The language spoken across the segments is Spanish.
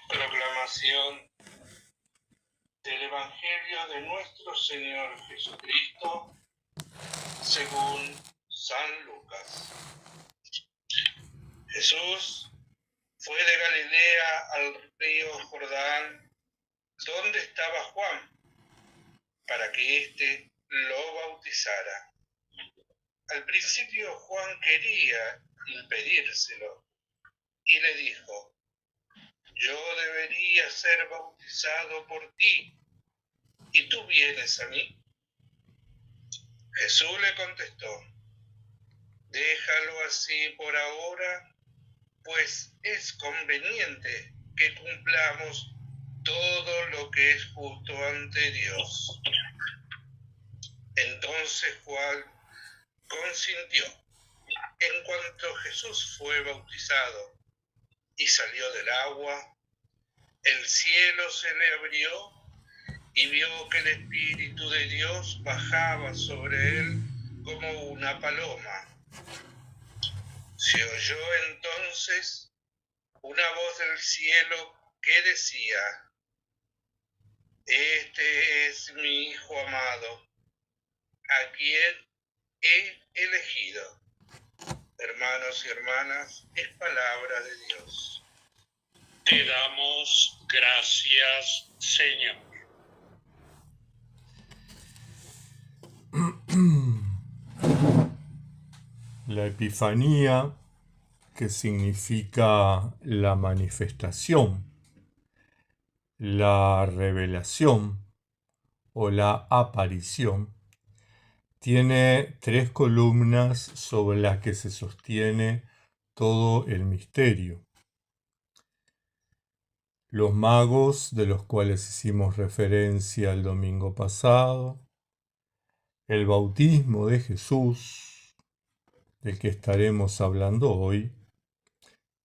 Proclamación del Evangelio de nuestro Señor Jesucristo según San Lucas. Jesús fue de Galilea al río Jordán, donde estaba Juan, para que éste lo bautizara. Al principio Juan quería impedírselo y le dijo: yo debería ser bautizado por ti, ¿y tú vienes a mí? Jesús le contestó: déjalo así por ahora, pues es conveniente que cumplamos todo lo que es justo ante Dios. Entonces Juan consintió. En cuanto Jesús fue bautizado y salió del agua, el cielo se le abrió y vio que el Espíritu de Dios bajaba sobre él como una paloma. Se oyó entonces una voz del cielo que decía: este es mi Hijo amado, a quien he elegido. Hermanos y hermanas, es palabra de Dios. Te damos gracias, Señor. La Epifanía, que significa la manifestación, la revelación o la aparición, tiene 3 columnas sobre las que se sostiene todo el misterio. Los magos, de los cuales hicimos referencia el domingo pasado, el bautismo de Jesús, del que estaremos hablando hoy,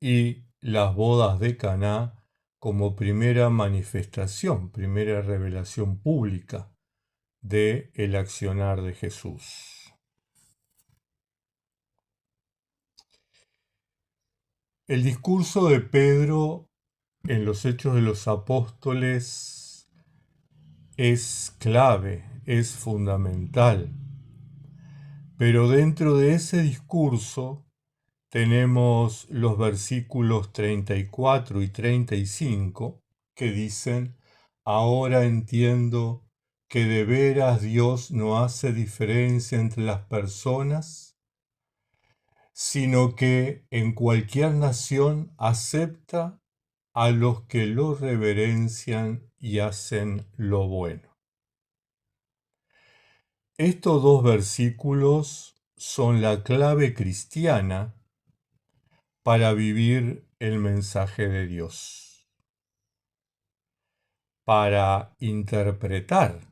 y las bodas de Caná como primera manifestación, primera revelación pública del accionar de Jesús. El discurso de Pedro en los Hechos de los Apóstoles es clave, es fundamental, pero dentro de ese discurso tenemos los versículos 34 y 35 que dicen: ahora entiendo que de veras Dios no hace diferencia entre las personas, sino que en cualquier nación acepta a los que lo reverencian y hacen lo bueno. Estos 2 versículos son la clave cristiana para vivir el mensaje de Dios, para interpretar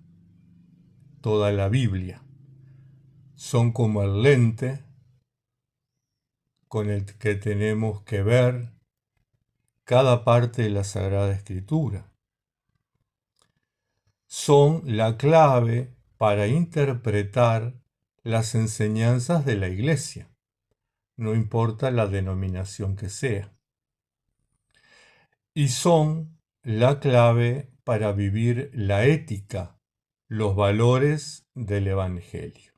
toda la Biblia. Son como el lente con el que tenemos que ver cada parte de la Sagrada Escritura. Son la clave para interpretar las enseñanzas de la Iglesia, no importa la denominación que sea. Y son la clave para vivir la ética, los valores del Evangelio.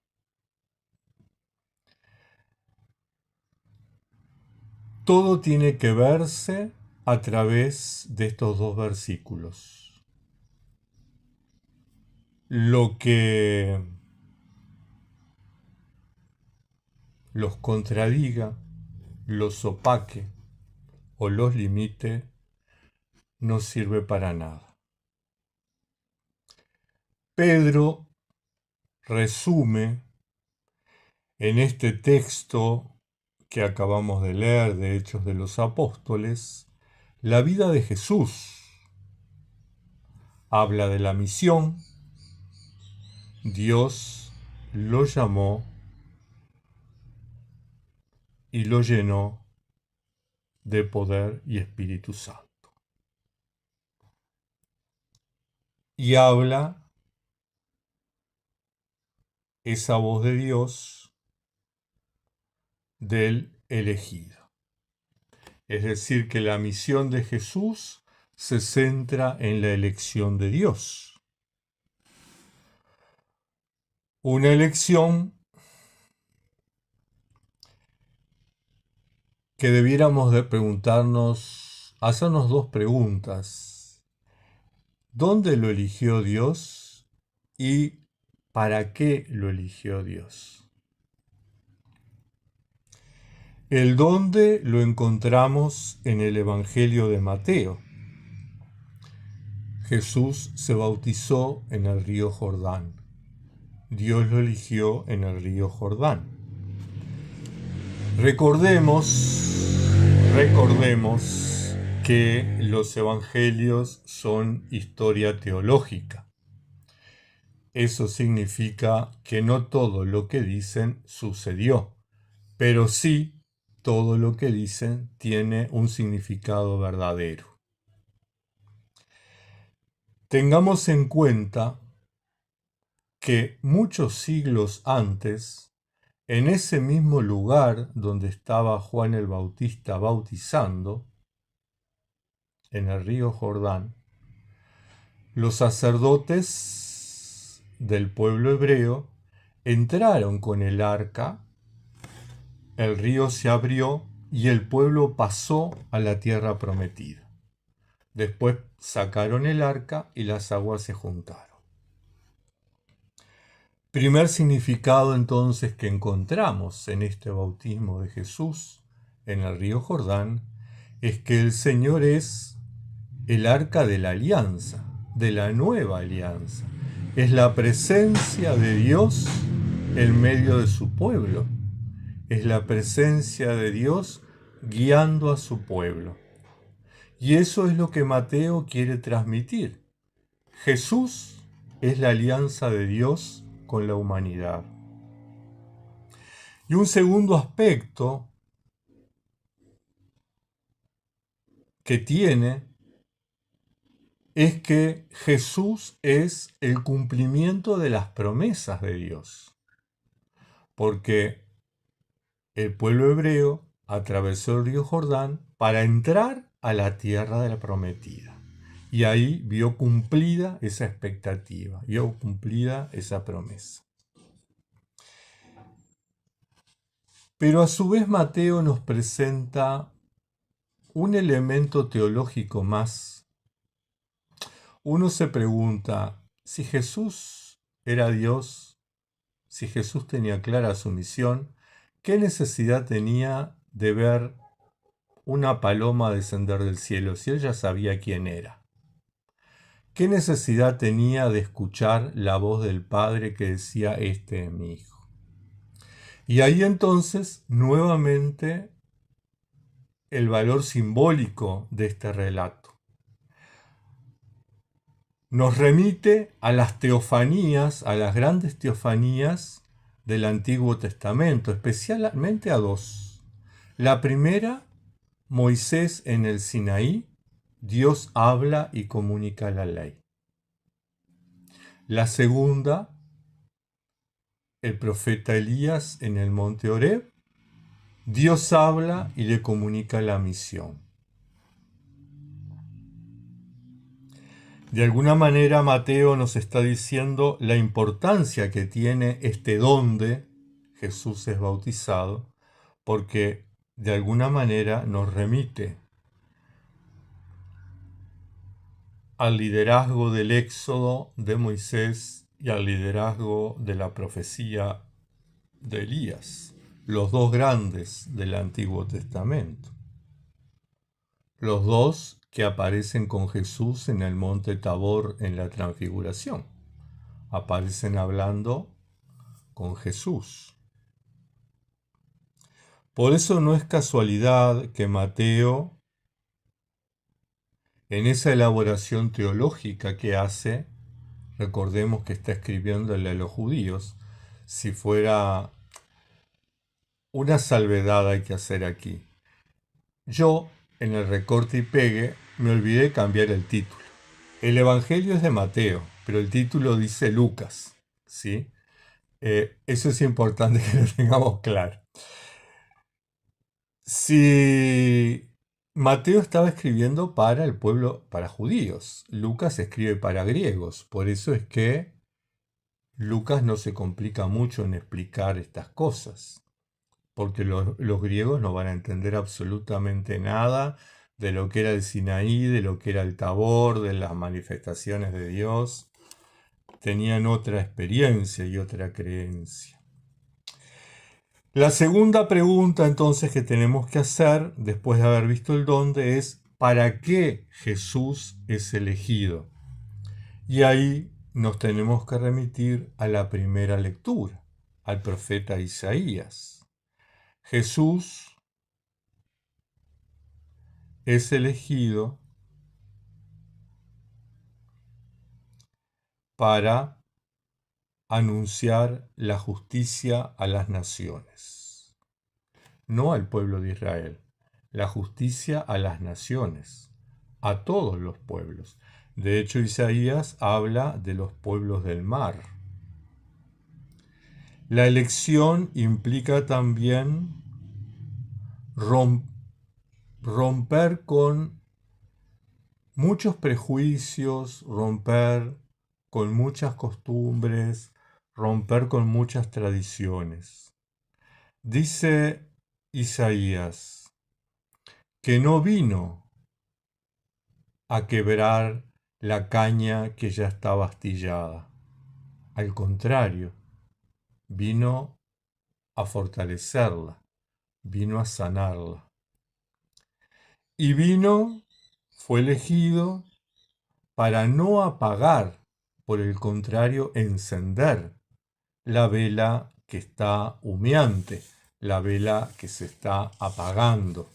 Todo tiene que verse a través de estos 2 versículos. Lo que los contradiga, los opaque o los limite no sirve para nada. Pedro resume en este texto que acabamos de leer de Hechos de los Apóstoles la vida de Jesús. Habla de la misión. Dios lo llamó y lo llenó de poder y Espíritu Santo. Y habla esa voz de Dios del elegido. Es decir, que la misión de Jesús se centra en la elección de Dios. Una elección que debiéramos de preguntarnos, hacernos dos preguntas. ¿Dónde lo eligió Dios y para qué lo eligió Dios? El dónde lo encontramos en el Evangelio de Mateo. Jesús se bautizó en el río Jordán. Dios lo eligió en el río Jordán. Recordemos que los evangelios son historia teológica. Eso significa que no todo lo que dicen sucedió, pero sí todo lo que dicen tiene un significado verdadero. Tengamos en cuenta que muchos siglos antes, en ese mismo lugar donde estaba Juan el Bautista bautizando, en el río Jordán, los sacerdotes del pueblo hebreo entraron con el arca, el río se abrió y el pueblo pasó a la tierra prometida. Después sacaron el arca y las aguas se juntaron. Primer significado entonces que encontramos en este bautismo de Jesús en el río Jordán es que el Señor es el arca de la alianza, de la nueva alianza. Es la presencia de Dios en medio de su pueblo. Es la presencia de Dios guiando a su pueblo. Y eso es lo que Mateo quiere transmitir. Jesús es la alianza de Dios con la humanidad. Y un segundo aspecto que tiene es que Jesús es el cumplimiento de las promesas de Dios. Porque el pueblo hebreo atravesó el río Jordán para entrar a la tierra de la prometida. Y ahí vio cumplida esa expectativa, vio cumplida esa promesa. Pero a su vez Mateo nos presenta un elemento teológico más. Uno se pregunta, si Jesús era Dios, si Jesús tenía clara su misión, ¿qué necesidad tenía de ver una paloma descender del cielo si él ya sabía quién era? ¿Qué necesidad tenía de escuchar la voz del Padre que decía, este es mi Hijo? Y ahí entonces, nuevamente, el valor simbólico de este relato. Nos remite a las teofanías, a las grandes teofanías del Antiguo Testamento, especialmente a dos. La primera, Moisés en el Sinaí, Dios habla y comunica la ley. La segunda, el profeta Elías en el monte Horeb, Dios habla y le comunica la misión. De alguna manera Mateo nos está diciendo la importancia que tiene este donde Jesús es bautizado, porque de alguna manera nos remite al liderazgo del éxodo de Moisés y al liderazgo de la profecía de Elías, los dos grandes del Antiguo Testamento. Los dos que aparecen con Jesús en el monte Tabor en la Transfiguración. Aparecen hablando con Jesús. Por eso no es casualidad que Mateo, en esa elaboración teológica que hace, recordemos que está escribiéndole a los judíos, si fuera una salvedad hay que hacer aquí. Yo, en el recorte y pegue, me olvidé de cambiar el título. El Evangelio es de Mateo, pero el título dice Lucas, ¿sí? Eso es importante que lo tengamos claro. Si Mateo estaba escribiendo para el pueblo, para judíos. Lucas escribe para griegos. Por eso es que Lucas no se complica mucho en explicar estas cosas, porque los griegos no van a entender absolutamente nada de lo que era el Sinaí, de lo que era el Tabor, de las manifestaciones de Dios. Tenían otra experiencia y otra creencia. La segunda pregunta entonces que tenemos que hacer, después de haber visto el dónde, es ¿para qué Jesús es elegido? Y ahí nos tenemos que remitir a la primera lectura, al profeta Isaías. Jesús es elegido para anunciar la justicia a las naciones, no al pueblo de Israel, la justicia a las naciones, a todos los pueblos. De hecho, Isaías habla de los pueblos del mar. La elección implica también romper con muchos prejuicios, romper con muchas costumbres, romper con muchas tradiciones. Dice Isaías que no vino a quebrar la caña que ya estaba astillada. Al contrario, vino a fortalecerla, vino a sanarla. Y fue elegido para no apagar, por el contrario, encender la vela que está humeante, la vela que se está apagando.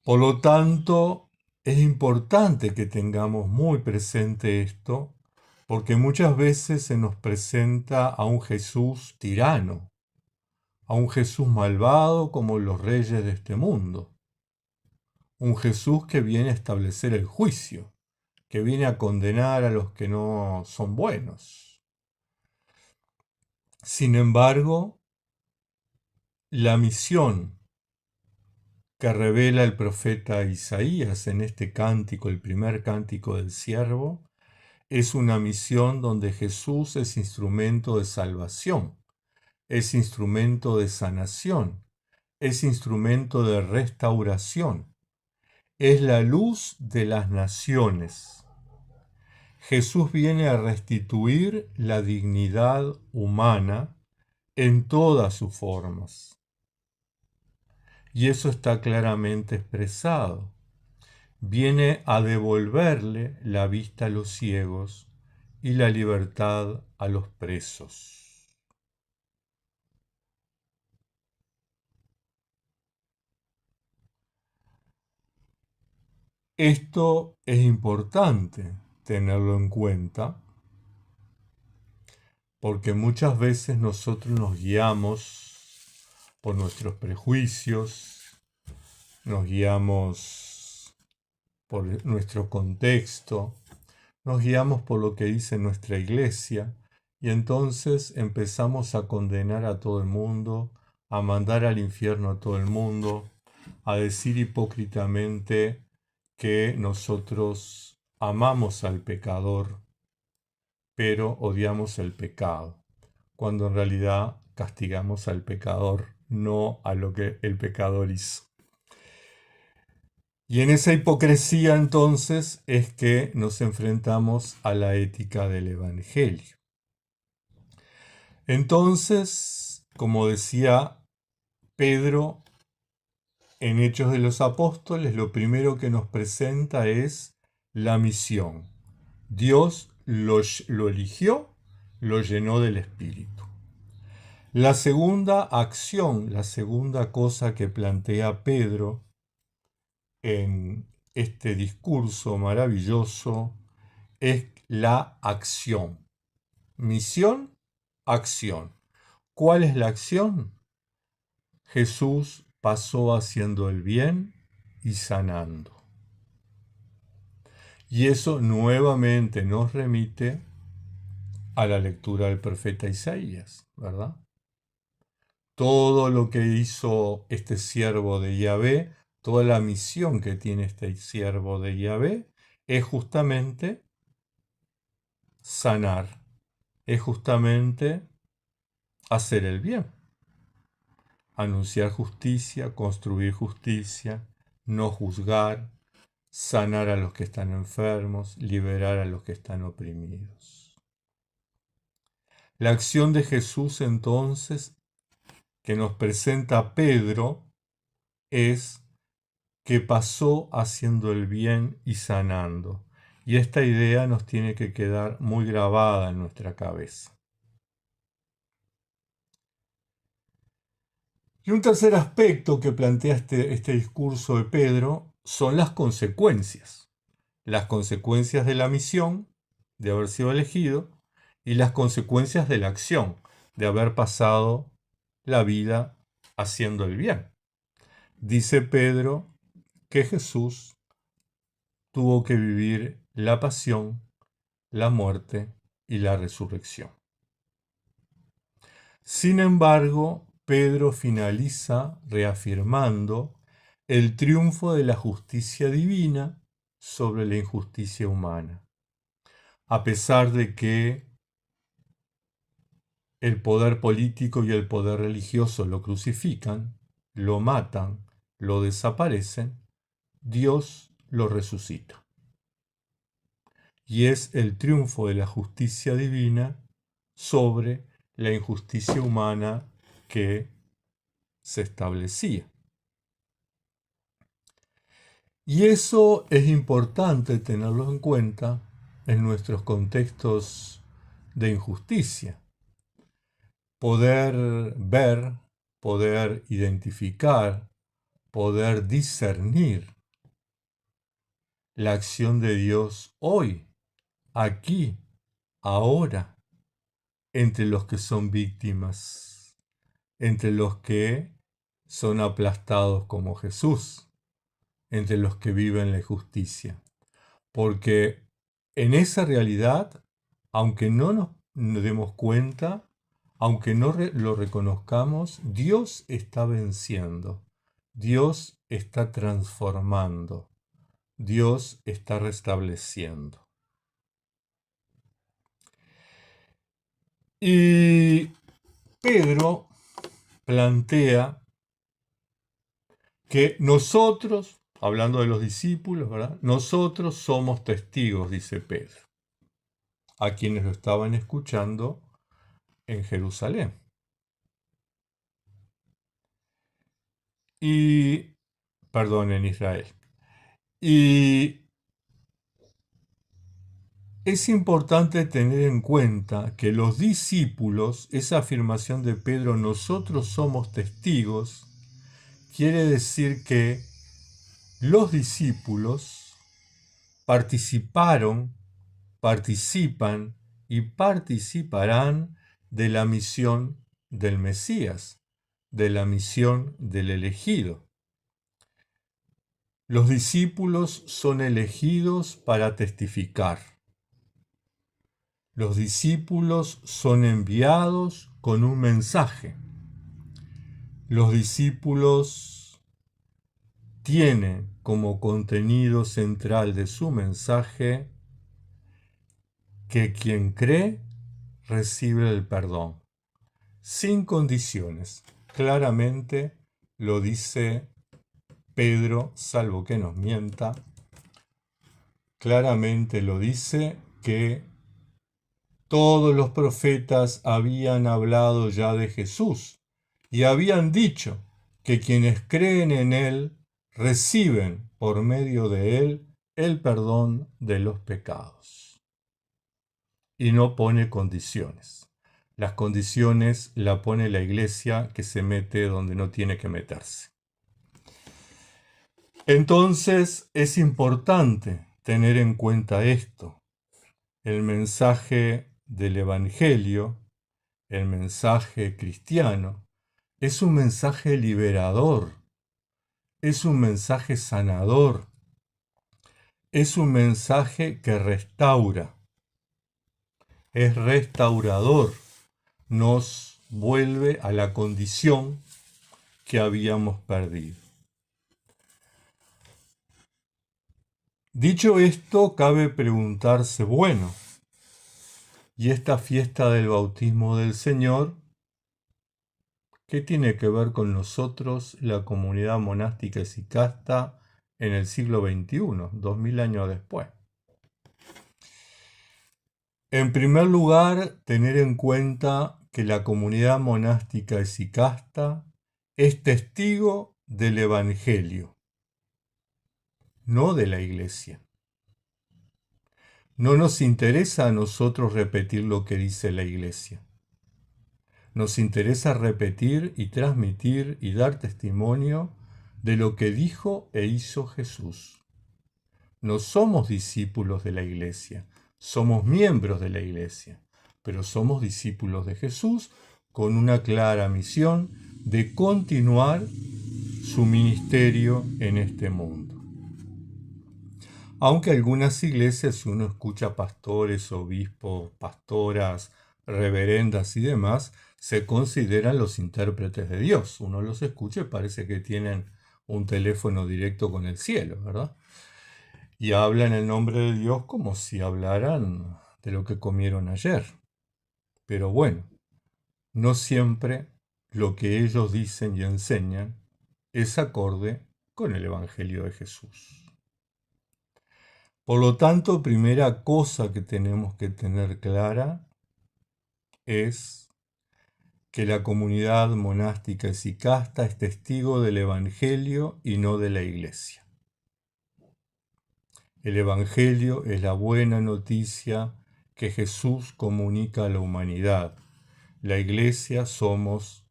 Por lo tanto, es importante que tengamos muy presente esto, porque muchas veces se nos presenta a un Jesús tirano, a un Jesús malvado como los reyes de este mundo, un Jesús que viene a establecer el juicio, que viene a condenar a los que no son buenos. Sin embargo, la misión que revela el profeta Isaías en este cántico, el primer cántico del siervo, es una misión donde Jesús es instrumento de salvación, es instrumento de sanación, es instrumento de restauración, es la luz de las naciones. Jesús viene a restituir la dignidad humana en todas sus formas. Y eso está claramente expresado. Viene a devolverle la vista a los ciegos y la libertad a los presos. Esto es importante tenerlo en cuenta porque muchas veces nosotros nos guiamos por nuestros prejuicios, nos guiamos por nuestro contexto, nos guiamos por lo que dice nuestra iglesia y entonces empezamos a condenar a todo el mundo, a mandar al infierno a todo el mundo, a decir hipócritamente que nosotros amamos al pecador, pero odiamos el pecado, cuando en realidad castigamos al pecador, no a lo que el pecador hizo. Y en esa hipocresía entonces es que nos enfrentamos a la ética del Evangelio. Entonces, como decía Pedro en Hechos de los Apóstoles, lo primero que nos presenta es la misión. Dios lo eligió, lo llenó del Espíritu. La segunda acción, la segunda cosa que plantea Pedro en este discurso maravilloso es la acción. Misión, acción. ¿Cuál es la acción? Jesús pasó haciendo el bien y sanando. Y eso nuevamente nos remite a la lectura del profeta Isaías, ¿verdad? Todo lo que hizo este siervo de Yahvé toda la misión que tiene este siervo de Yahvé es justamente sanar, es justamente hacer el bien, anunciar justicia, construir justicia, no juzgar, sanar a los que están enfermos, liberar a los que están oprimidos. La acción de Jesús entonces que nos presenta Pedro es que pasó haciendo el bien y sanando. Y esta idea nos tiene que quedar muy grabada en nuestra cabeza. Y un tercer aspecto que plantea este discurso de Pedro son las consecuencias. Las consecuencias de la misión, de haber sido elegido, y las consecuencias de la acción, de haber pasado la vida haciendo el bien. Dice Pedro que Jesús tuvo que vivir la pasión, la muerte y la resurrección. Sin embargo, Pedro finaliza reafirmando el triunfo de la justicia divina sobre la injusticia humana, a pesar de que el poder político y el poder religioso lo crucifican, lo matan, lo desaparecen, Dios lo resucita. Y es el triunfo de la justicia divina sobre la injusticia humana que se establecía. Y eso es importante tenerlo en cuenta en nuestros contextos de injusticia. Poder ver, poder identificar, poder discernir la acción de Dios hoy, aquí, ahora, entre los que son víctimas, entre los que son aplastados como Jesús, entre los que viven la injusticia. Porque en esa realidad, aunque no nos demos cuenta, aunque no lo reconozcamos, Dios está venciendo, Dios está transformando, Dios está restableciendo. Y Pedro plantea que nosotros, hablando de los discípulos, ¿verdad? Nosotros somos testigos, dice Pedro, a quienes lo estaban escuchando en Jerusalén. En Israel. Y es importante tener en cuenta que los discípulos, esa afirmación de Pedro, nosotros somos testigos, quiere decir que los discípulos participaron, participan y participarán de la misión del Mesías, de la misión del elegido. Los discípulos son elegidos para testificar. Los discípulos son enviados con un mensaje. Los discípulos tienen como contenido central de su mensaje que quien cree recibe el perdón, sin condiciones. Claramente lo dice Pedro, salvo que nos mienta, claramente lo dice que todos los profetas habían hablado ya de Jesús y habían dicho que quienes creen en Él reciben por medio de Él el perdón de los pecados. Y no pone condiciones. Las condiciones la pone la Iglesia, que se mete donde no tiene que meterse. Entonces es importante tener en cuenta esto. El mensaje del Evangelio, el mensaje cristiano, es un mensaje liberador, es un mensaje sanador, es un mensaje que restaura, es restaurador, nos vuelve a la condición que habíamos perdido. Dicho esto, cabe preguntarse, bueno, ¿y esta fiesta del bautismo del Señor, qué tiene que ver con nosotros, la comunidad monástica esicasta, en el siglo XXI, 2000 años después? En primer lugar, tener en cuenta que la comunidad monástica esicasta es testigo del Evangelio, no de la Iglesia. No nos interesa a nosotros repetir lo que dice la Iglesia. Nos interesa repetir y transmitir y dar testimonio de lo que dijo e hizo Jesús. No somos discípulos de la Iglesia, somos miembros de la Iglesia, pero somos discípulos de Jesús con una clara misión de continuar su ministerio en este mundo. Aunque algunas iglesias, si uno escucha pastores, obispos, pastoras, reverendas y demás, se consideran los intérpretes de Dios. Uno los escucha y parece que tienen un teléfono directo con el cielo, ¿verdad? Y hablan en nombre de Dios como si hablaran de lo que comieron ayer. Pero bueno, no siempre lo que ellos dicen y enseñan es acorde con el Evangelio de Jesús. Por lo tanto, primera cosa que tenemos que tener clara es que la comunidad monástica esicasta es testigo del Evangelio y no de la Iglesia. El Evangelio es la buena noticia que Jesús comunica a la humanidad. La Iglesia somos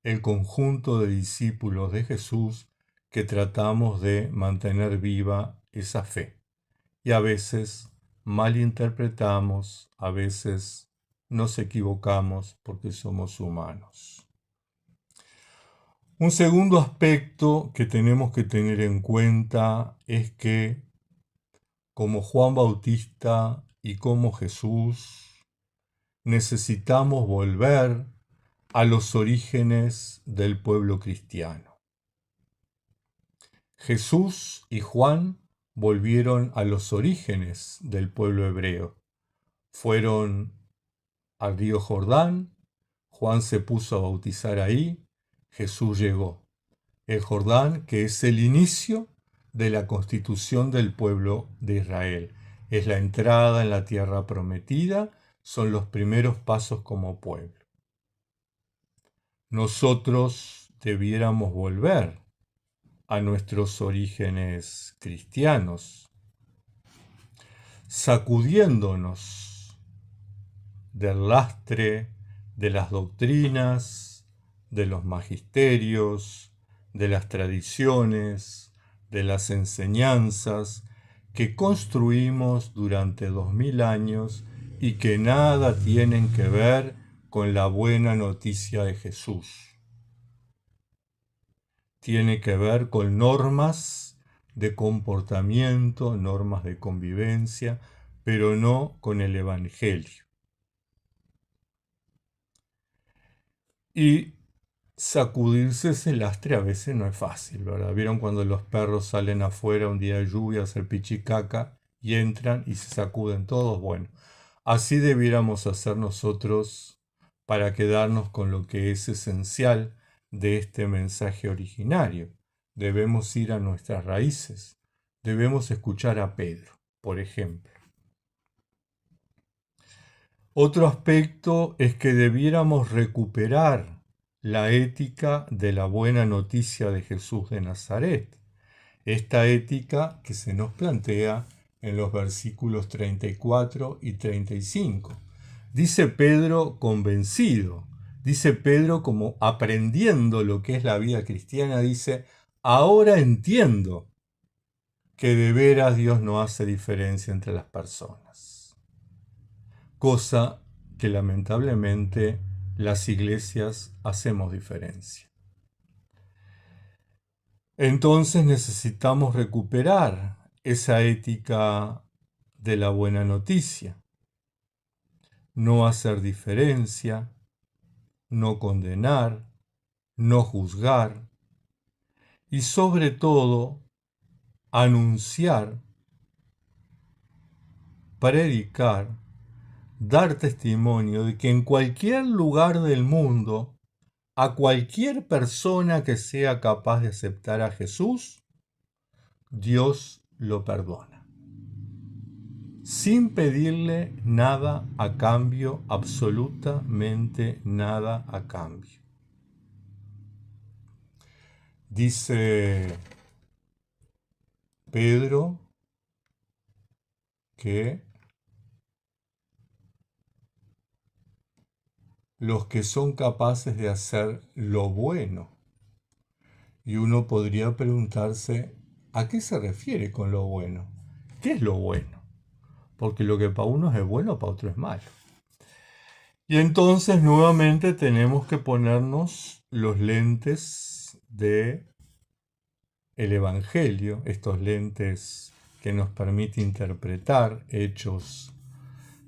el conjunto de discípulos de Jesús que tratamos de mantener viva esa fe. Y a veces malinterpretamos, a veces nos equivocamos porque somos humanos. Un segundo aspecto que tenemos que tener en cuenta es que, como Juan Bautista y como Jesús, necesitamos volver a los orígenes del pueblo cristiano. Jesús y Juan volvieron a los orígenes del pueblo hebreo. Fueron al río Jordán, Juan se puso a bautizar ahí, Jesús llegó. El Jordán, que es el inicio de la constitución del pueblo de Israel. Es la entrada en la tierra prometida, son los primeros pasos como pueblo. Nosotros debiéramos volver a nuestros orígenes cristianos, sacudiéndonos del lastre de las doctrinas, de los magisterios, de las tradiciones, de las enseñanzas que construimos durante 2000 años y que nada tienen que ver con la buena noticia de Jesús. Tiene que ver con normas de comportamiento, normas de convivencia, pero no con el Evangelio. Y sacudirse ese lastre a veces no es fácil, ¿verdad? ¿Vieron cuando los perros salen afuera un día de lluvia a hacer pichicaca y entran y se sacuden todos? Bueno, así debiéramos hacer nosotros para quedarnos con lo que es esencial de este mensaje originario. Debemos ir a nuestras raíces. Debemos escuchar a Pedro, por ejemplo. Otro aspecto es que debiéramos recuperar la ética de la buena noticia de Jesús de Nazaret. Esta ética que se nos plantea en los versículos 34 y 35. Dice Pedro convencido, dice Pedro como aprendiendo lo que es la vida cristiana, dice, ahora entiendo que de veras Dios no hace diferencia entre las personas. Cosa que lamentablemente las iglesias hacemos diferencia. Entonces necesitamos recuperar esa ética de la buena noticia. No hacer diferencia, no condenar, no juzgar y sobre todo anunciar predicar, dar testimonio de que en cualquier lugar del mundo, a cualquier persona que sea capaz de aceptar a Jesús, Dios lo perdona, sin pedirle nada a cambio, absolutamente nada a cambio. Dice Pedro que los que son capaces de hacer lo bueno, y uno podría preguntarse, ¿a qué se refiere con lo bueno? ¿Qué es lo bueno? Porque lo que para uno es bueno, para otro es malo. Y entonces nuevamente tenemos que ponernos los lentes de el Evangelio, estos lentes que nos permite interpretar Hechos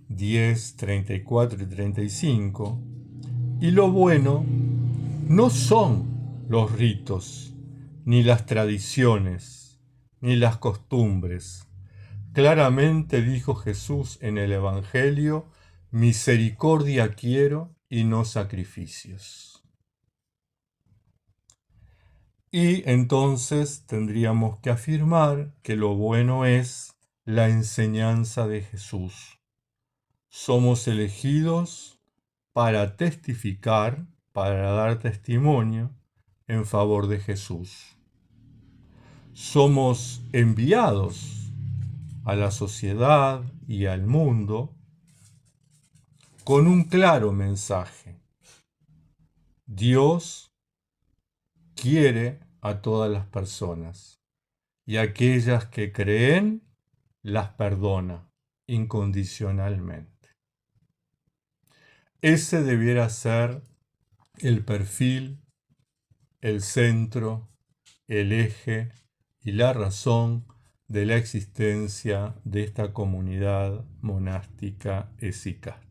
10, 34 y 35. Y lo bueno no son los ritos, ni las tradiciones, ni las costumbres. Claramente dijo Jesús en el Evangelio, misericordia quiero y no sacrificios. Y entonces tendríamos que afirmar que lo bueno es la enseñanza de Jesús. Somos elegidos para testificar, para dar testimonio en favor de Jesús. Somos enviados a la sociedad y al mundo con un claro mensaje. Dios quiere a todas las personas y aquellas que creen las perdona incondicionalmente. Ese debiera ser el perfil, el centro, el eje y la razón de la existencia de esta comunidad monástica esicasta.